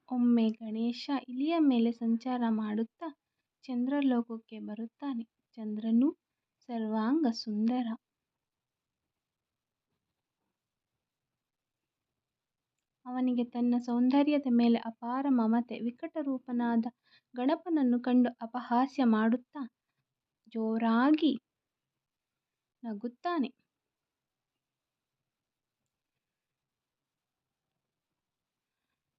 ಒಮ್ಮೆ ಗಣೇಶ ಇಲಿಯ ಮೇಲೆ ಸಂಚಾರ ಮಾಡುತ್ತಾ ಚಂದ್ರಲೋಕಕ್ಕೆ ಬರುತ್ತಾನೆ. ಚಂದ್ರನು ಸರ್ವಾಂಗ ಸುಂದರ. ಅವನಿಗೆ ತನ್ನ ಸೌಂದರ್ಯದ ಮೇಲೆ ಅಪಾರ ಮಮತೆ. ವಿಕಟರೂಪನಾದ ಗಣಪನನ್ನು ಕಂಡು ಅಪಹಾಸ್ಯ ಮಾಡುತ್ತಾ ಜೋರಾಗಿ ನಗುತ್ತಾನೆ.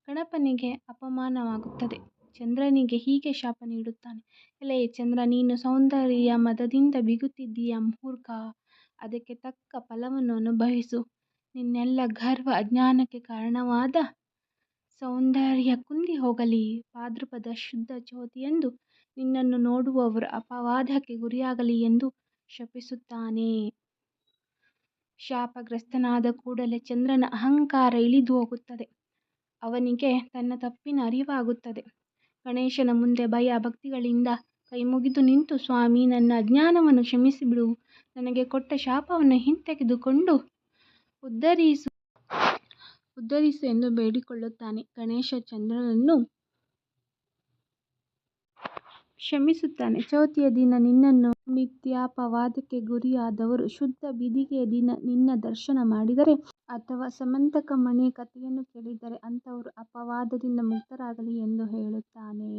ಗಣಪನಿಗೆ ಅಪಮಾನವಾಗುತ್ತದೆ. ಚಂದ್ರನಿಗೆ ಹೀಗೆ ಶಾಪ ನೀಡುತ್ತಾನೆ. ಎಲೆ ಚಂದ್ರ, ನೀನು ಸೌಂದರ್ಯ ಮದದಿಂದ ಬಿಗುತ್ತಿದ್ದೀಯ ಮೂರ್ಖ. ಅದಕ್ಕೆ ತಕ್ಕ ಫಲವನ್ನು ಅನುಭವಿಸು. ನಿನ್ನೆಲ್ಲ ಗರ್ವ ಅಜ್ಞಾನಕ್ಕೆ ಕಾರಣವಾದ ಸೌಂದರ್ಯ ಕುಂದಿ ಹೋಗಲಿ. ಭಾದ್ರಪದ ಶುದ್ಧ ಚೌತಿಯಂದು ನಿನ್ನನ್ನು ನೋಡುವವರು ಅಪವಾದಕ್ಕೆ ಗುರಿಯಾಗಲಿ ಎಂದು ಶಪಿಸುತ್ತಾನೆ. ಶಾಪಗ್ರಸ್ತನಾದ ಕೂಡಲೇ ಚಂದ್ರನ ಅಹಂಕಾರ ಇಳಿದು ಹೋಗುತ್ತದೆ. ಅವನಿಗೆ ತನ್ನ ತಪ್ಪಿನ ಅರಿವಾಗುತ್ತದೆ. ಗಣೇಶನ ಮುಂದೆ ಭಯ ಭಕ್ತಿಗಳಿಂದ ಕೈಮುಗಿದು ನಿಂತು, ಸ್ವಾಮಿ, ನನ್ನ ಅಜ್ಞಾನವನ್ನು ಕ್ಷಮಿಸಿಬಿಡು. ನನಗೆ ಕೊಟ್ಟ ಶಾಪವನ್ನು ಹಿಂತೆಗೆದುಕೊಂಡು ಉದ್ಧರಿಸು ಎಂದು ಬೇಡಿಕೊಳ್ಳುತ್ತಾನೆ. ಗಣೇಶ ಚಂದ್ರನನ್ನು ಕ್ಷಮಿಸುತ್ತಾನೆ. ಚೌತಿಯ ದಿನ ನಿನ್ನನ್ನು ಮಿಥ್ಯಾಪವಾದಕ್ಕೆ ಗುರಿಯಾದವರು ಶುದ್ಧ ಬಿದಿಗೆಯ ದಿನ ನಿನ್ನ ದರ್ಶನ ಮಾಡಿದರೆ ಅಥವಾ ಸಮಂತಕ ಮಣಿಯ ಕಥೆಯನ್ನು ಕೇಳಿದರೆ ಅಂಥವರು ಅಪವಾದದಿಂದ ಮುಕ್ತರಾಗಲಿ ಎಂದು ಹೇಳುತ್ತಾನೆ.